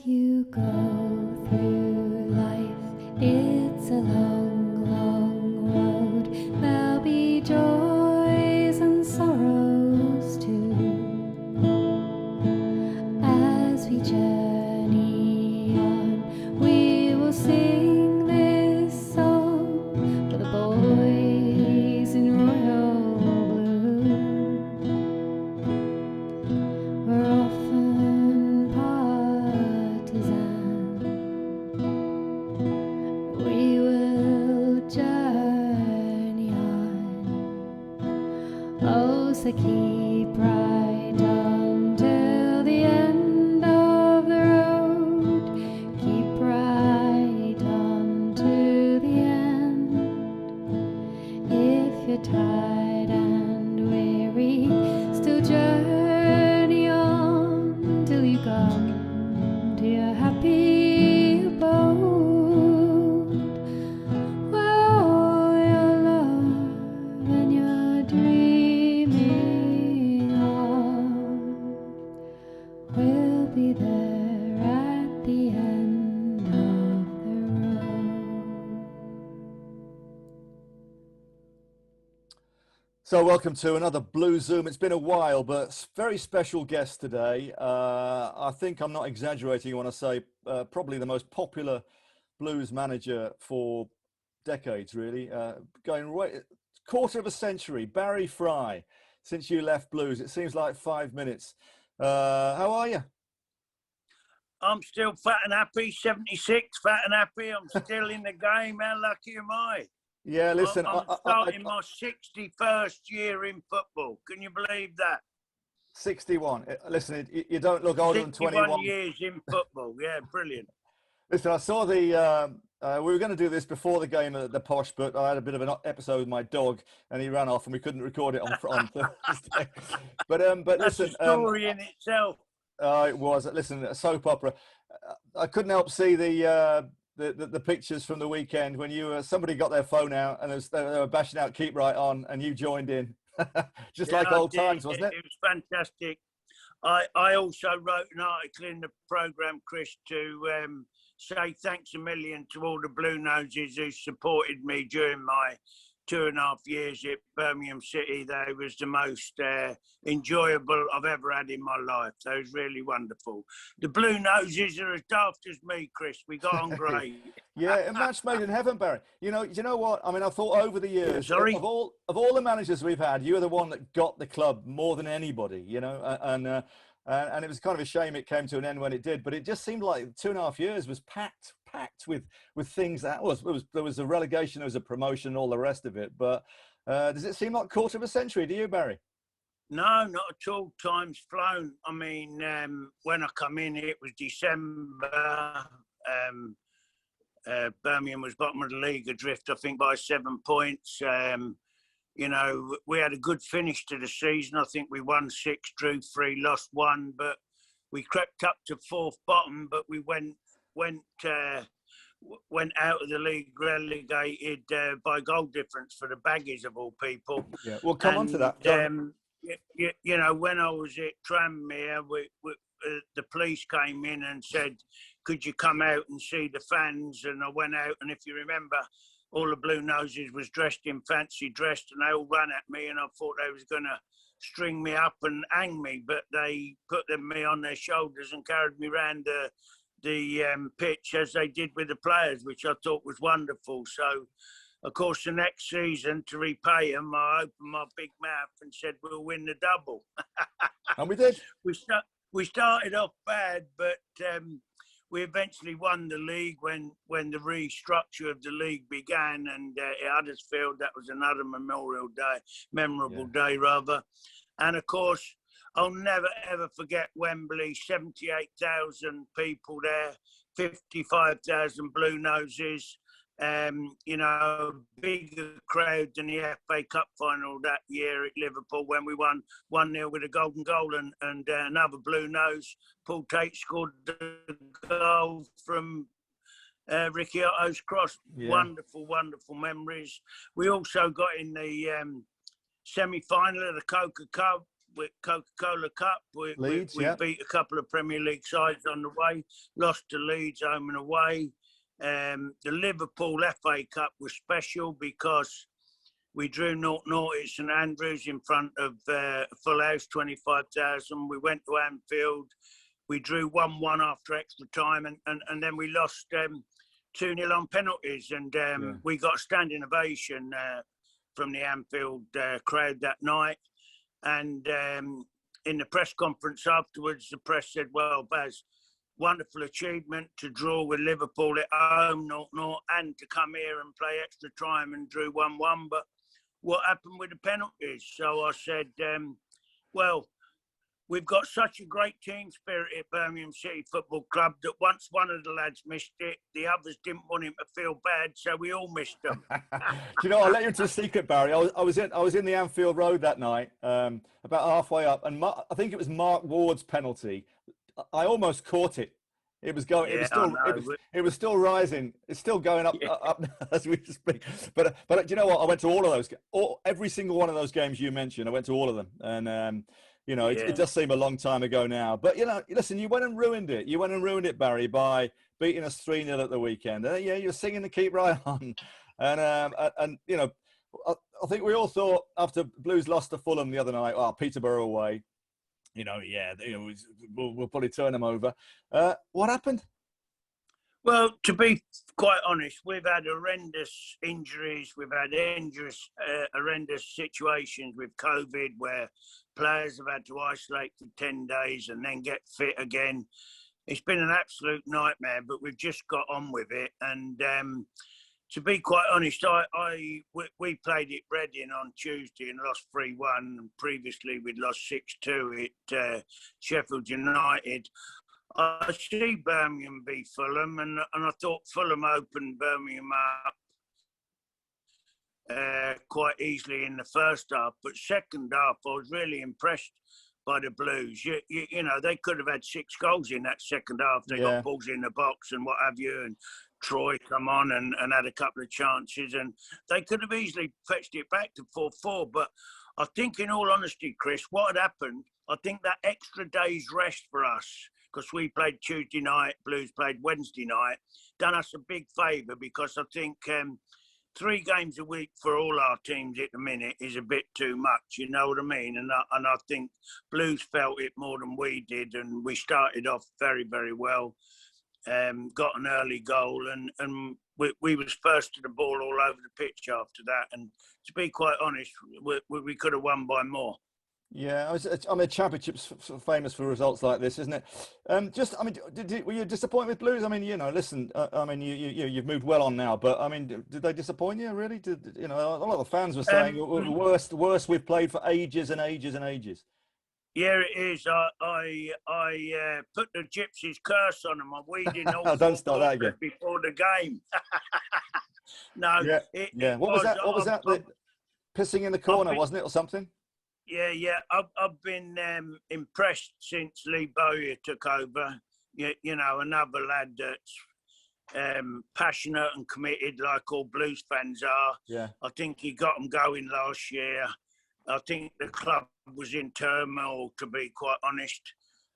you go through life, it's a long, long road. There'll be joys and sorrows too. As we journey on, we will sing this song for the boys in royal blue. We're often partisan. We will journey on. Oh, so keep right on till the end of the road. Keep right on to the end. If you're tired and weary, still journey on till you come to your happy abode, where all your love and your dreaming of will be there at the end of the road. So welcome to another Blue Zoom. It's been a while, but very special guest today. I think I'm not exaggerating when I say probably the most popular Blues manager for decades, really. Going right, quarter of a century, Barry Fry, since you left Blues. It seems like 5 minutes. How are you? I'm still fat and happy, 76, fat and happy. I'm still in the game. How lucky am I? Yeah, listen, I'm starting my 61st year in football. Can you believe that? 61. Listen, you don't look older than 21. 61 years in football. Yeah, brilliant. Listen, I saw the, we were going to do this before the game at the Posh, but I had a bit of an episode with my dog and he ran off and we couldn't record it on Thursday. But That's listen. a story in itself. It was. Listen, a soap opera. I couldn't help see the pictures from the weekend when you somebody got their phone out and they were bashing out "Keep Right On" and you joined in, just like old times, wasn't it? It was fantastic. I also wrote an article in the programme, Chris, to say thanks a million to all the Bluenoses who supported me during my 2.5 years at Birmingham City. They was the most enjoyable I've ever had in my life. They was really wonderful. The Bluenoses are as daft as me, Chris. We got on great. Yeah, a match made in heaven, Barry. You know what? I mean, I thought over the years, Sorry? of all the managers we've had, you were the one that got the club more than anybody. You know, and it was kind of a shame it came to an end when it did. But it just seemed like 2.5 years was packed with things that there was a relegation, there was a promotion, all the rest of it. But does it seem like quarter of a century to you, Barry? No, not at all. Time's flown. I mean, when I come in, it was December. Birmingham was bottom of the league, adrift, I think, by 7 points. You know, we had a good finish to the season. I think we won 6, drew 3, lost 1, but we crept up to 4th bottom. But we went out of the league relegated by goal difference for the Baggies of all people. Yeah, we'll come on to that. You know, when I was at Tranmere, the police came in and said, could you come out and see the fans? And I went out, and if you remember, all the Bluenoses was dressed in fancy dress, and they all ran at me, and I thought they was going to string me up and hang me, but they put me on their shoulders and carried me around the pitch as they did with the players, which I thought was wonderful. So, of course, the next season, to repay them, I opened my big mouth and said, we'll win the double. And we did. We started off bad, but we eventually won the league when the restructure of the league began, and at Huddersfield, that was another memorable day. And of course, I'll never ever forget Wembley, 78,000 people there, 55,000 Bluenoses. You know, bigger crowd than the FA Cup final that year at Liverpool when we won 1-0 with a golden goal, and another Bluenose, Paul Tate, scored the goal from Ricky Otto's cross. Yeah. Wonderful memories. We also got in the semi-final of the Coca Cup. with Coca-Cola Cup. We yeah. beat a couple of Premier League sides on the way, lost to Leeds home and away. The Liverpool FA Cup was special because we drew 0-0 at St Andrews in front of full house, 25,000. We went to Anfield. We drew 1-1 after extra time, and then we lost 2-0 on penalties. And we got a standing ovation from the Anfield crowd that night. And in the press conference afterwards, the press said, well, Baz, wonderful achievement to draw with Liverpool at home, 0-0, and to come here and play extra time and drew 1-1. But what happened with the penalties? So I said, well, we've got such a great team spirit at Birmingham City Football Club that once one of the lads missed it, the others didn't want him to feel bad, so we all missed them. Do you know, I'll let you into a secret, Barry. I was in the Anfield Road that night, about halfway up, and I think it was Mark Ward's penalty. I almost caught it. It was going. Yeah, it was still rising. It's still going up, up as we speak. But do you know what? I went to all of those. Every single one of those games you mentioned, I went to all of them. And you know, it does seem a long time ago now. But you know, listen, you went and ruined it. You went and ruined it, Barry, by beating us 3-0 at the weekend. Yeah, you're singing to keep right on. And you know, I think we all thought after Blues lost to Fulham the other night, Peterborough away. You know, we'll probably turn them over. What happened? Well, to be quite honest, we've had horrendous injuries. We've had horrendous situations with COVID where players have had to isolate for 10 days and then get fit again. It's been an absolute nightmare, but we've just got on with it. And to be quite honest, we played at Reading on Tuesday and lost 3-1. And previously, we'd lost 6-2 at Sheffield United. I see Birmingham beat Fulham, and I thought Fulham opened Birmingham up quite easily in the first half. But second half, I was really impressed by the Blues. You know, they could have had 6 goals in that second half. They got balls in the box and what have you, and Troy come on and had a couple of chances, and they could have easily fetched it back to 4-4. But I think, in all honesty, Chris, what had happened, I think that extra day's rest for us, because we played Tuesday night, Blues played Wednesday night, done us a big favour, because I think 3 games a week for all our teams at the minute is a bit too much, you know what I mean? And I think Blues felt it more than we did, and we started off very, very well. Got an early goal, and we was first to the ball all over the pitch after that. And to be quite honest, we could have won by more. Yeah, I mean, Championship's famous for results like this, isn't it? Were you disappointed with Blues? I mean, you know, listen, I mean, you've moved well on now, but I mean, did they disappoint you? Really? You know, a lot of the fans were saying worst we've played for ages and ages and ages. Yeah, it is. I put the Gypsy's curse on them. I'm weeding all don't start that again before the game. No. Yeah. What was that? Pissing in the corner, wasn't it, or something? Yeah. I've been impressed since Lee Bowyer took over. You know, another lad that's passionate and committed, like all Blues fans are. Yeah. I think he got them going last year. I think the club was in turmoil, to be quite honest,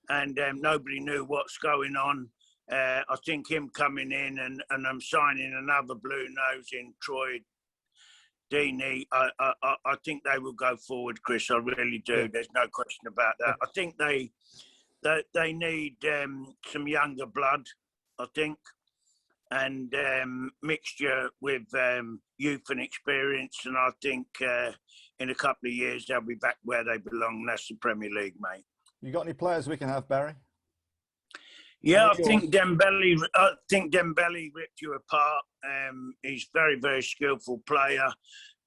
and nobody knew what's going on. I think him coming in and I'm signing another Bluenose in Troy Deeney, I think they will go forward, Chris. I really do. There's no question about that. I think they need some younger blood, I think, and mixture with youth and experience. And I think in a couple of years, they'll be back where they belong. That's the Premier League, mate. You got any players we can have, Barry? Yeah, I think Dembele ripped you apart. He's a very, very skillful player.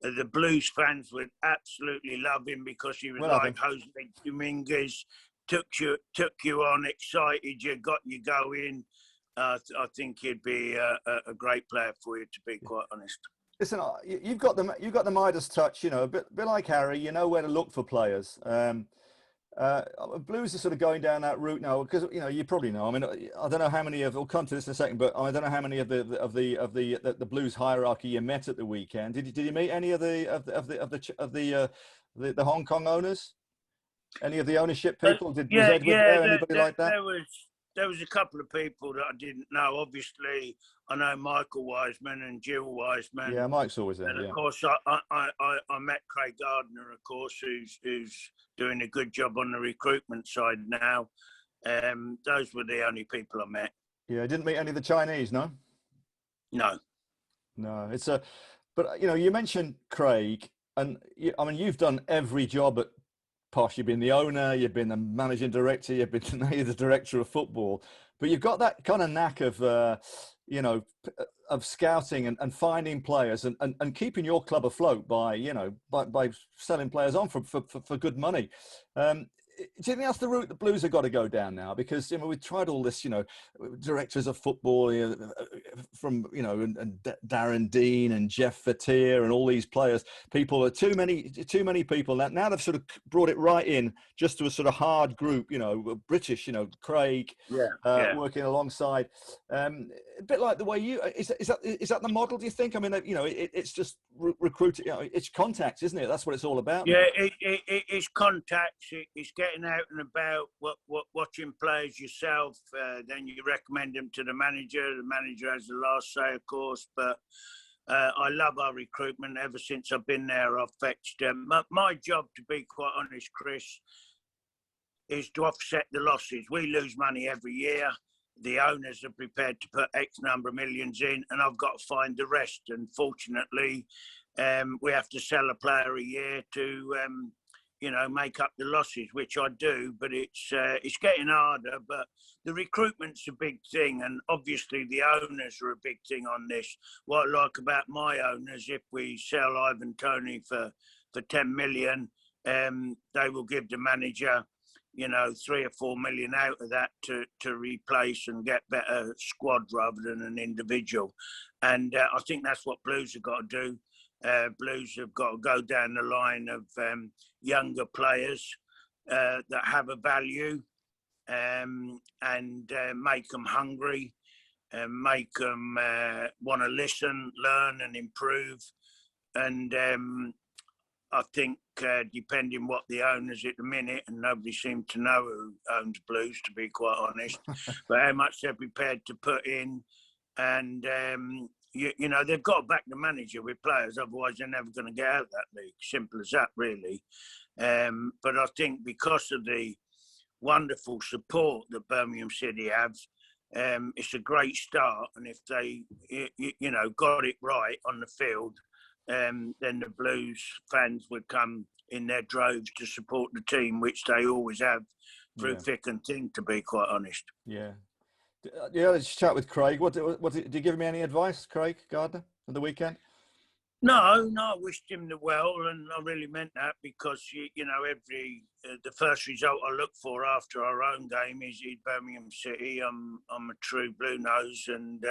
The Blues fans would absolutely love him because he was like Jose Dominguez, took you on, excited you, got you going. I think he'd be a great player for you, to be quite honest. Listen, you've got the Midas touch, you know, a bit like Harry. You know where to look for players. Blues are sort of going down that route now because, you know, you probably know. I mean, I don't know how many we'll come to this in a second, but I don't know how many of the Blues hierarchy you met at the weekend. Did you meet any of the Hong Kong owners? Any of the ownership people? Was Yeah, Edward there? Anybody like that? There was a couple of people that I didn't know. Obviously, I know Michael Wiseman and Jill Wiseman. Yeah, Mike's always there. And of Yeah. course, I met Craig Gardner, of course, who's doing a good job on the recruitment side now. Those were the only people I met. Yeah, I didn't meet any of the Chinese, no? No. No, but you mentioned Craig, and I mean, you've done every job at Posh. You've been the owner, you've been the managing director, you've been the director of football, but you've got that kind of knack of, of scouting and finding players and keeping your club afloat by selling players on for good money. Do you think that's the route the Blues have got to go down now? Because we've tried all this, directors of football, from and Darren Dean and Jeff Fattier and all these players. People are too many people. Now they've sort of brought it right in just to a sort of hard group. British. Craig, working alongside. A bit like the way you is that the model? Do you think? I mean, it's just recruiting. It's contacts, isn't it? That's what it's all about. Yeah, it's contacts. It's getting out and about, watching players yourself. Then you recommend them to the manager. The manager has the last say, of course. But I love our recruitment. Ever since I've been there, I've fetched my job, to be quite honest, Chris, is to offset the losses. We lose money every year. The owners are prepared to put X number of millions in, and I've got to find the rest. And fortunately, we have to sell a player a year to make up the losses, which I do, but it's getting harder. But the recruitment's a big thing, and obviously the owners are a big thing on this. What I like about my owners, if we sell Ivan Toney for 10 million, they will give the manager 3 or 4 million out of that to replace and get better squad rather than an individual. And I think that's what Blues have got to do. Blues have got to go down the line of younger players that have a value, and make them hungry, and make them want to listen, learn and improve. And I think depending what the owners at the minute, and nobody seems to know who owns Blues, to be quite honest, but how much they're prepared to put in. And they've got to back the manager with players, otherwise they're never going to get out of that league. Simple as that, really. But I think because of the wonderful support that Birmingham City have, it's a great start. And if they, got it right on the field, then the Blues fans would come in their droves to support the team, which they always have through thick and thin, to be quite honest. Yeah. Yeah, let's chat with Craig. What did you give me any advice, Craig Gardner, on the weekend? No, I wished him the well, and I really meant that, because the first result I look for after our own game is Birmingham City. I'm a true Bluenose, and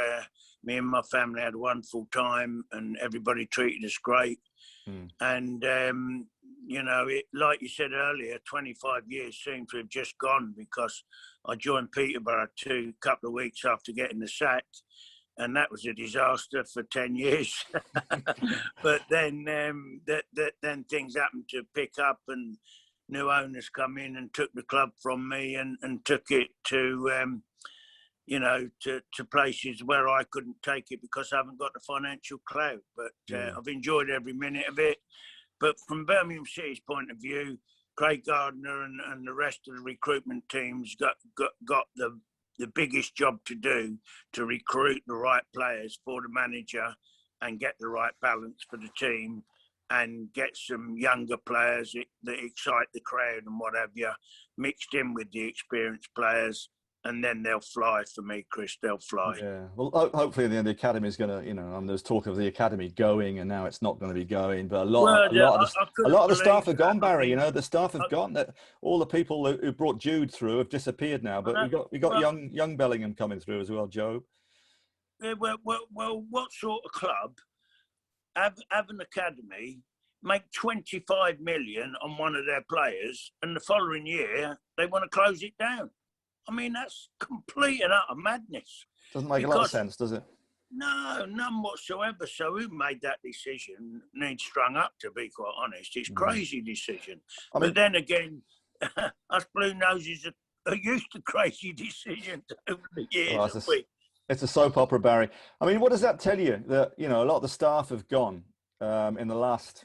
me and my family had a wonderful time, and everybody treated us great. And like you said earlier, 25 years seem to have just gone, because I joined Peterborough a couple of weeks after getting the sack, and that was a disaster for 10 years. But then then things happened to pick up, and new owners come in and took the club from me and took it to to places where I couldn't take it because I haven't got the financial clout. But I've enjoyed every minute of it. But from Birmingham City's point of view, Craig Gardner and the rest of the recruitment teams got the biggest job to do, to recruit the right players for the manager and get the right balance for the team, and get some younger players that excite the crowd and what have you, mixed in with the experienced players. And then they'll fly for me, Chris. They'll fly. Yeah. Well, hopefully, the academy is going to. There's talk of the academy going, and now it's not going to be going. But a lot of the staff have gone, Barry. The staff have gone. That all the people who brought Jude through have disappeared now. But we got young Bellingham coming through as well, Joe. Well, what sort of club have an academy, make 25 million on one of their players, and the following year they want to close it down? I mean, that's complete and utter madness. Doesn't make a lot of sense, does it? No, none whatsoever. So who made that decision needs strung up, to be quite honest. It's a crazy decision. But then again, us Bluenoses are used to crazy decisions over the years, Oh, haven't we? it's a soap opera, Barry. I mean, what does that tell you? That, you know, a lot of the staff have gone in the last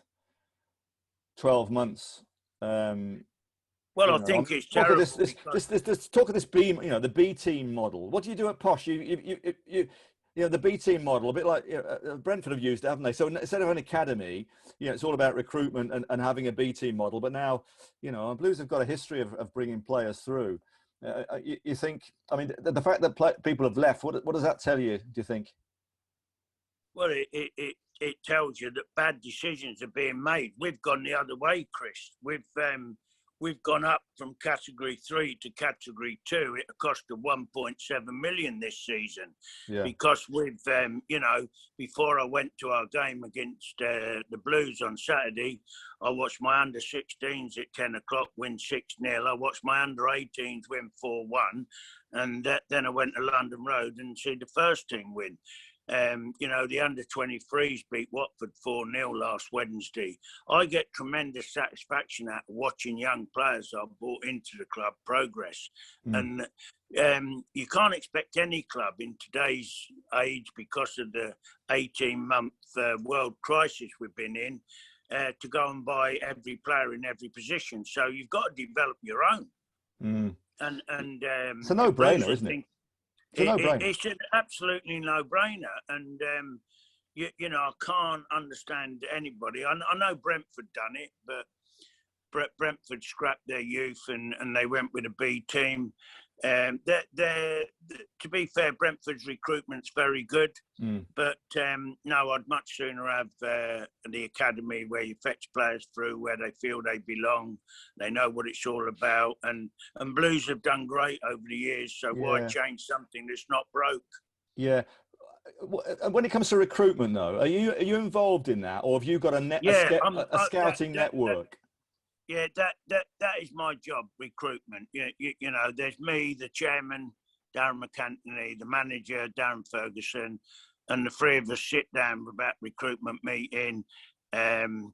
12 months. Well, You I know, think it's talk of terrible. this talk of this B, you know, the B team model. What do you do at Posh? You know, the B team model, a bit like, you know, Brentford have used it, haven't they? So instead of an academy, you know, it's all about recruitment and having a B team model. But now, you know, Blues have got a history of bringing players through. You think? I mean, the fact that people have left, what does that tell you? Do you think? Well, it tells you that bad decisions are being made. We've gone the other way, Chris. We've gone up from Category 3 to Category 2. It cost us 1.7 million this season, because we've, you know, before I went to our game against the Blues on Saturday, I watched my under-16s at 10 o'clock win 6-0. I watched my under-18s win 4-1, and then I went to London Road and see the first team win. You know, the under-23s beat Watford 4-0 last Wednesday. I get tremendous satisfaction out of watching young players I've brought into the club progress. And you can't expect any club in today's age, because of the 18-month world crisis we've been in, to go and buy every player in every position. So you've got to develop your own. And it's a no-brainer, isn't it? It's an absolutely no-brainer, and you know, I can't understand anybody. I know Brentford done it, but Brentford scrapped their youth and they went with a B team. To be fair, Brentford's recruitment's very good, but no, I'd much sooner have the academy where you fetch players through where they feel they belong, they know what it's all about, and Blues have done great over the years, so why change something that's not broke? Yeah. When it comes to recruitment, though, are you involved in that, or have you got a scouting network? That is my job, recruitment. You know, there's me, the chairman, Darren McAntony, the manager, Darren Ferguson, and the three of us sit down for that recruitment meeting. Darren,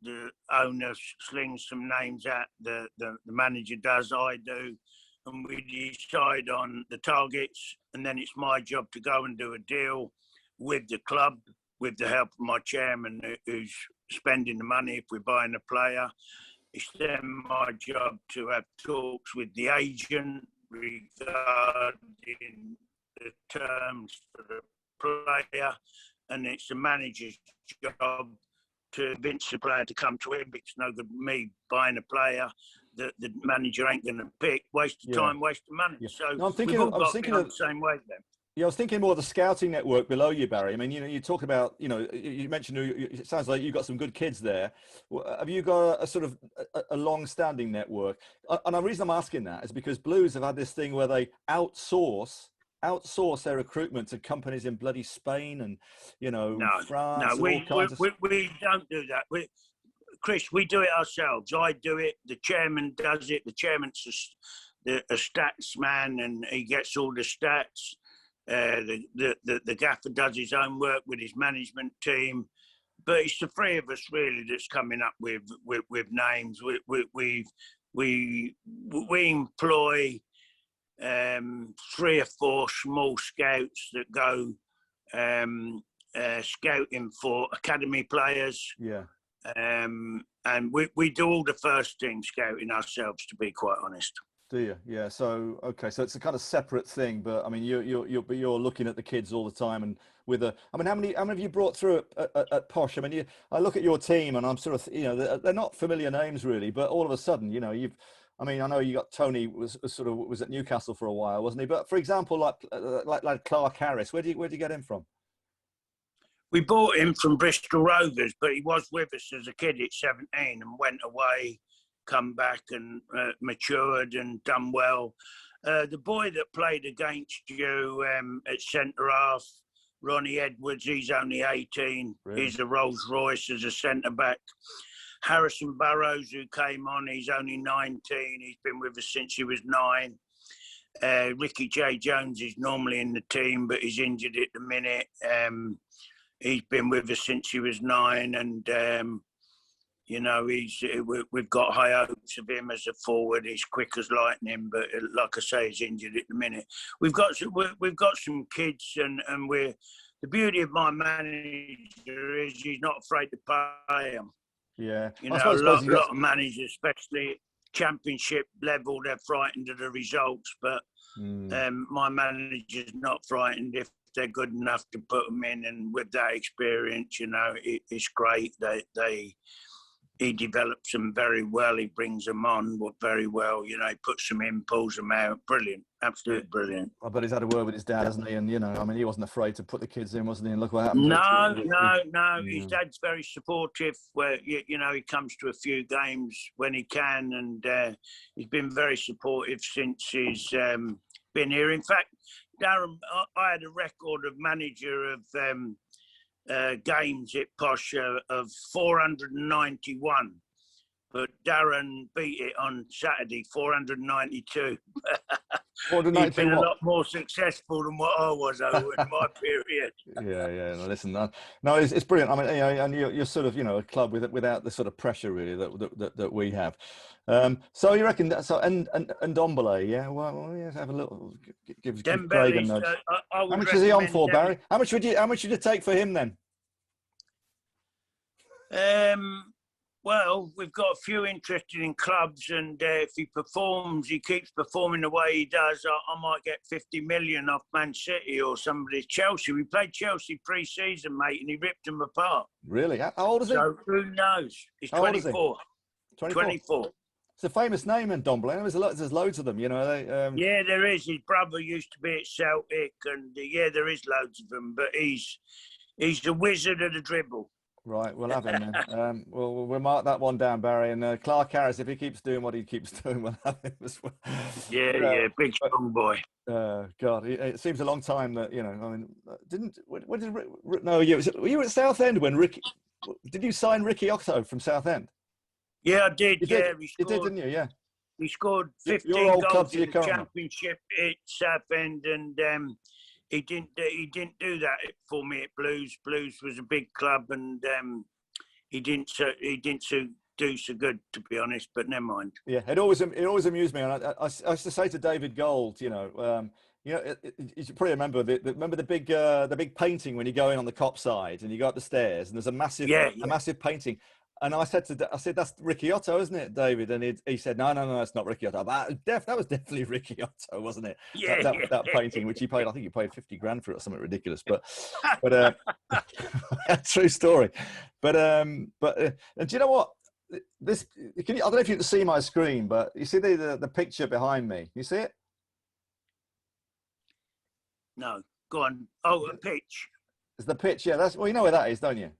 the owner, slings some names out. The manager does, I do, and we decide on the targets. And then it's my job to go and do a deal with the club, with the help of my chairman, who's spending the money if we're buying a player. It's then my job to have talks with the agent regarding the terms for the player, and it's the manager's job to convince the player to come to him. It's no good me buying a player that the manager ain't going to pick. Waste of time, waste of money. So no, we've all got to be on the same wavelength. Yeah, I was thinking more of the scouting network below you, Barry. I mean, you know, you talk about, you know, you mentioned it sounds like you've got some good kids there. Have you got a sort of a long-standing network? And the reason I'm asking that is because Blues have had this thing where they outsource their recruitment to companies in bloody Spain and, you know, France. No, we don't do that. Chris, we do it ourselves. I do it. The chairman does it. The chairman's a stats man, and he gets all the stats. The gaffer does his own work with his management team, but it's the three of us really that's coming up with names. We employ 3 or 4 small scouts that go scouting for academy players. Yeah. And we do all the first team scouting ourselves, to be quite honest. Do you? Yeah. So okay. So it's a kind of separate thing, but I mean, you're looking at the kids all the time, and with a. I mean, how many have you brought through at Posh? I mean, I look at your team, and I'm sort of, you know, they're not familiar names really, but all of a sudden, you know, I mean, I know you got Tony was at Newcastle for a while, wasn't he? But for example, like Clark Harris, where do you get him from? We bought him from Bristol Rovers, but he was with us as a kid at 17 and went away, come back and matured and done well. The boy that played against you at centre-half, Ronnie Edwards, he's only 18. Really? He's a Rolls Royce as a centre-back. Harrison Burrows, who came on, he's only 19. He's been with us since he was 9. Ricky J. Jones is normally in the team, but he's injured at the minute. He's been with us since he was 9, and You know, we've got high hopes of him as a forward. He's quick as lightning, but like I say, he's injured at the minute. We've got some kids, and we're the beauty of my manager is he's not afraid to pay them. Yeah, you know, a lot of managers, especially championship level, they're frightened of the results, but my manager's not frightened if they're good enough to put them in, and with that experience, you know, it's great. He develops them very well. He brings them on very well. You know, he puts them in, pulls them out. Brilliant, absolutely brilliant. I bet he's had a word with his dad, hasn't he? And you know, I mean, he wasn't afraid to put the kids in, wasn't he? And look what happened. No. His dad's very supportive. Where you know, he comes to a few games when he can, and he's been very supportive since he's been here. In fact, Darren, I had a record of manager of games at Posh of 491, but Darren beat it on Saturday, 492. He's been a lot more successful than what I was over in my period. Yeah. No, listen, no, it's brilliant. I mean, you know, and you're sort of, you know, a club without the sort of pressure really that we have. So you reckon that? So and Dombele, yeah. Well, yeah, have a little. Give Craig a nudge. How much is he on for, Barry? How much would you take for him then? Well, we've got a few interested in clubs, and if he keeps performing the way he does, I might get 50 million off Man City or somebody. Chelsea. We played Chelsea pre-season, mate, and he ripped them apart. Really? How old is he? So who knows? He's 24. 24. It's a famous name in Dombele. There's loads of them, you know. Yeah, there is. His brother used to be at Celtic, and yeah, there is loads of them. But he's the wizard of the dribble. Right, we'll have him then. We'll mark that one down, Barry. And Clark Harris, if he keeps doing what he keeps doing, we'll have him as well. Yeah, big strong boy. God, it seems a long time that, you know. I mean, were you at Southend when Ricky? Did you sign Ricky Otto from Southend? Yeah, I did. You did, didn't you? Yeah. We scored 15 goals in the championship at Southend, and he didn't do that for me at Blues. Blues was a big club, and he didn't do so good, to be honest. But never mind. Yeah, it always amused me, and I used to say to David Gold, you know, you should probably remember the big painting when you go in on the Cop side and you go up the stairs, and there's a massive painting. And I said, that's Ricky Otto, isn't it, David? And he said, no, it's not Ricky Otto. That was definitely Ricky Otto, wasn't it? Yeah. That painting, which he paid, I think he paid 50 grand for it or something ridiculous. But true story. But and do you know what? I don't know if you can see my screen, but you see the picture behind me. You see it? No, go on. Oh, a pitch. It's the pitch, yeah. You know where that is, don't you?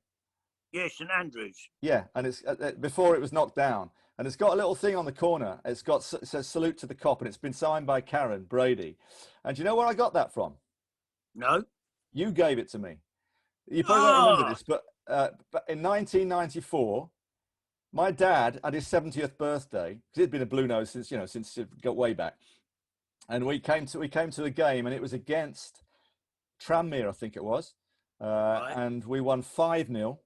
Yeah, St Andrews. Yeah, and it's before it was knocked down, and it's got a little thing on the corner. It says "Salute to the Cop," and it's been signed by Karen Brady. And do you know where I got that from? No. You gave it to me. You probably don't remember this, but in 1994, my dad had his 70th birthday, because he'd been a Bluenose since it got way back, and we came to a game, and it was against Tranmere, I think it was, right. And we won 5-0.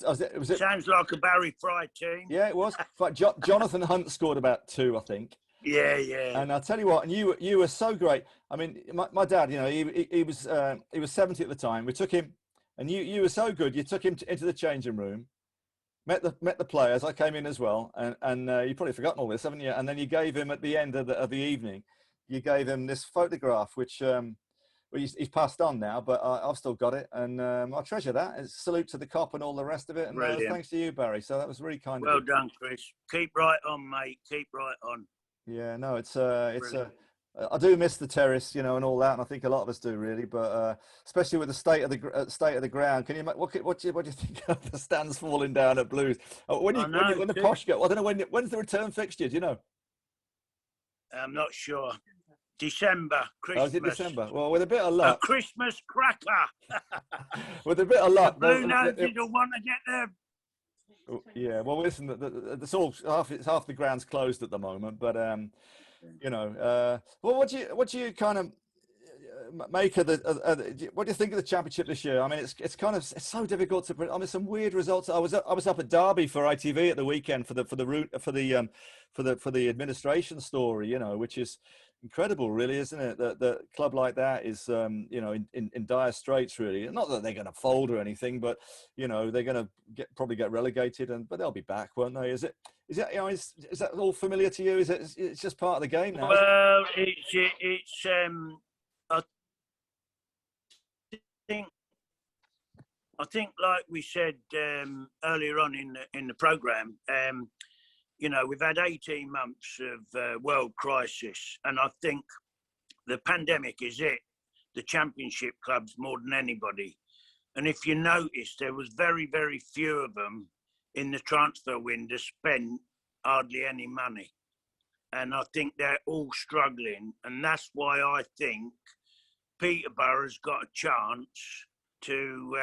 Sounds like a Barry Fry team. Yeah, it was. In fact, Jonathan Hunt scored about 2, I think. Yeah. And I'll tell you what, and you were so great. I mean, my dad, you know, he was 70 at the time. We took him, and you were so good. You took him into the changing room, met the players. I came in as well, and you've probably forgotten all this, haven't you? And then you gave him at the end of the evening, you gave him this photograph, which. Well, he's passed on now, but I've still got it, and I treasure that. It's salute to the Cop and all the rest of it, and thanks to you, Barry. So that was really kind of you. Well done, Chris. Keep right on, mate. Keep right on. Yeah, no, it's I do miss the terrace, you know, and all that, and I think a lot of us do really, but especially with the state of the ground. Can you what do you think of the stands falling down at Blues? When the Posh go, I don't know when's the return fixture. Do you know? I'm not sure. December, Christmas. Oh, is it December? Well, with a bit of luck. A Christmas cracker. With a bit of luck. The Bluenose will want to get there. Yeah, well, listen, it's all half the ground's closed at the moment, but you know, well, what do you kind of make of the? What do you think of the championship this year? I mean, it's kind of it's so difficult to. I mean, some weird results. I was up at Derby for ITV at the weekend for the administration story. You know, which is incredible, really, isn't it? That the club like that is, you know, in dire straits, really. Not that they're going to fold or anything, but you know, they're going to probably get relegated, but they'll be back, won't they? Is that, you know, is that all familiar to you? It's just part of the game now? Well, it's I think like we said earlier on in the programme, you know, we've had 18 months of world crisis, and I think the pandemic is the championship clubs more than anybody. And if you notice, there was very, very few of them in the transfer window spent hardly any money. And I think they're all struggling. And that's why I think Peterborough's got a chance to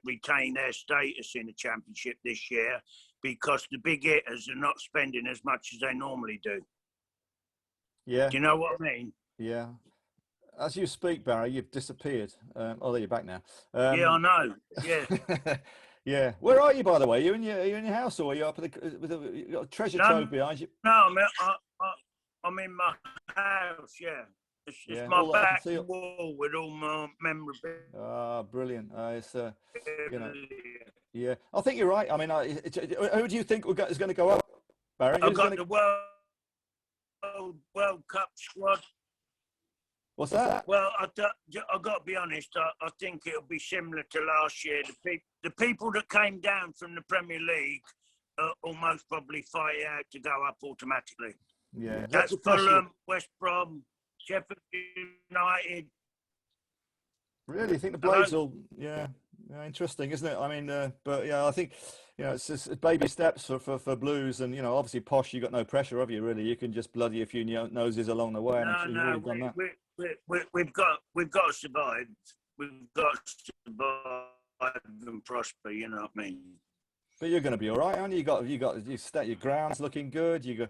retain their status in the championship this year, because the big hitters are not spending as much as they normally do. Yeah. Do you know what I mean? Yeah. As you speak, Barry, you've disappeared. Oh, there you're back now. Yeah, I know. Yeah. Yeah. Where are you, by the way? Are you in your house, or are you up with you got a treasure trove behind you? No, I'm in my house. Yeah. It's my back wall with all my memorabilia. Ah, brilliant. It's you know, yeah. I think you're right. I mean, who do you think is going to go up, Barry? I've got the World Cup squad. What's that? Well, I've got to be honest. I think it'll be similar to last year. The people that came down from the Premier League will most probably fight out to go up automatically. Yeah, that's Fulham, West Brom, Sheffield United. Really, you think the Blades will? Yeah, interesting, isn't it? I mean, but yeah, I think, you know, it's baby steps for Blues, and you know, obviously Posh, you got no pressure, have you? Really, you can just bloody a few noses along the way. We've got to survive. We've got to survive and prosper. You know what I mean? But you're going to be all right, aren't you? Your ground's looking good. You've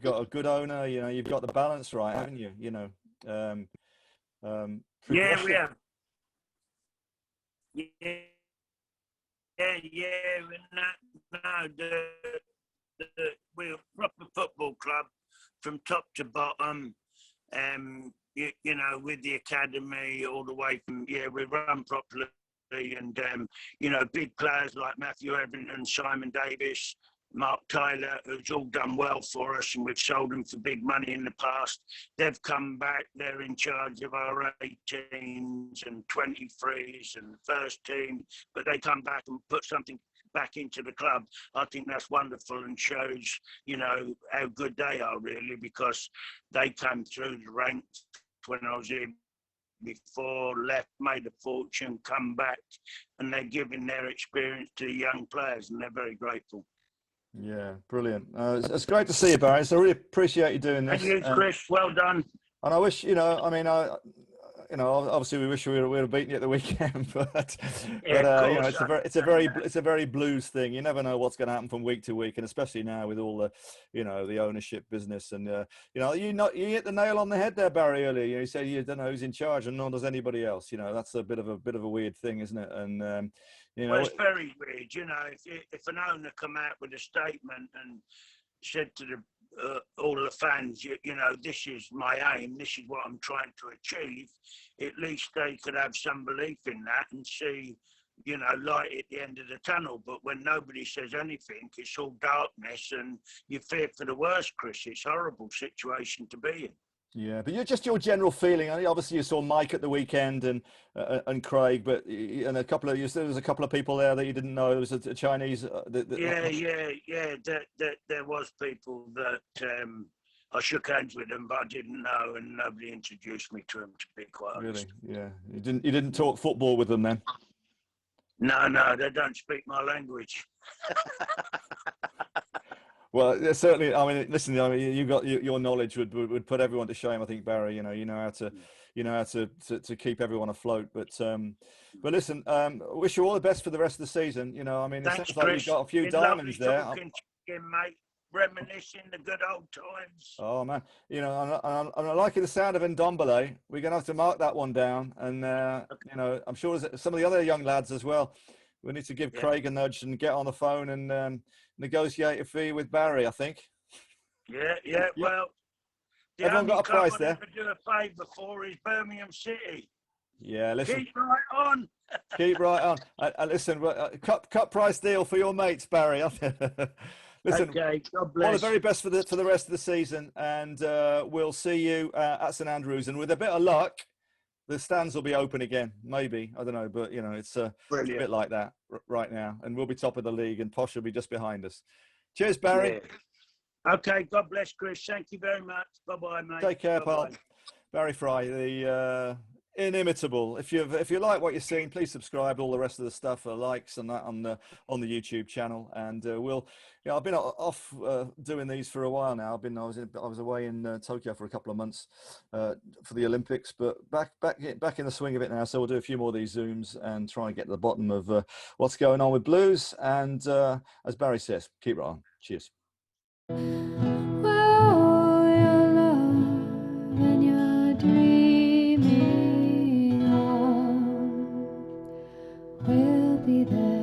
got a good owner. You know, you've got the balance right, haven't you? You know. Yeah, we have. Yeah. We're a proper football club from top to bottom. You know, with the academy all the way from, we run properly, and you know, big players like Matthew Everington, Simon Davis, Mark Tyler, who's all done well for us, and we've sold them for big money in the past. They've come back. They're in charge of our 18s and 23s and the first team, but they come back and put something back into the club. I think that's wonderful, and shows, you know, how good they are, really, because they came through the ranks when I was here before, left, made a fortune, come back, and they're giving their experience to the young players, and they're very grateful. Yeah, brilliant. It's great to see you, Barry. So I really appreciate you doing this. Thank you, Chris. Well done. And I wish, you know, I mean, you know, obviously we wish we would have beaten you at the weekend, but you know, it's a very Blues thing. You never know what's going to happen from week to week, and especially now with all the, you know, the ownership business, and you know, you hit the nail on the head there, Barry. Earlier, you know, you said you don't know who's in charge, and nor does anybody else. You know, that's a bit of a weird thing, isn't it? And you know, well, it's very weird. You know, if an owner come out with a statement and said to all the fans, you know, this is my aim, this is what I'm trying to achieve, at least they could have some belief in that and see, you know, light at the end of the tunnel. But when nobody says anything, it's all darkness, and you fear for the worst, Chris. It's a horrible situation to be in. Yeah, but your general feeling. I mean, obviously, you saw Mike at the weekend and Craig, but and there was a couple of people there that you didn't know. There was a Chinese. Yeah. There was people that I shook hands with them, but I didn't know, and nobody introduced me to them. To be quite honest. Really? Yeah. You didn't talk football with them then? No, they don't speak my language. Well, certainly. I mean, listen. I mean, you got your knowledge would put everyone to shame. I think, Barry. You know how to keep everyone afloat. But listen. Wish you all the best for the rest of the season. You know, I mean, it sounds like you've got a few diamonds there. Mate. reminiscing the good old times. Oh man, you know, I'm liking the sound of Ndombele. We're going to have to mark that one down, and you know, I'm sure there's some of the other young lads as well. We need to give Craig a nudge and get on the phone and negotiate a fee with Barry, I think. Yeah. Well, the everyone only got a club price I there. never do a favour for is Birmingham City. Yeah, listen. Keep right on. Keep right on. Listen, cut price deal for your mates, Barry. Listen, Okay, God all bless. the very best for the rest of the season, and we'll see you at St Andrews. And with a bit of luck, the stands will be open again. Maybe, I don't know, but you know, it's a bit like that right now. And we'll be top of the league, and Posh will be just behind us. Cheers, Barry. Yeah. Okay, God bless, Chris. Thank you very much. Bye bye, mate. Take care, Bye-bye. pal. Barry Fry, the inimitable. If you like what you're seeing, please subscribe to all the rest of the stuff, likes and that on the YouTube channel. And I've been off doing these for a while now. I was away in Tokyo for a couple of months for the Olympics, but back in the swing of it now. So we'll do a few more of these Zooms and try and get to the bottom of what's going on with Blues. And as Barry says, keep right on. Cheers. When you're dreaming of, we'll be there.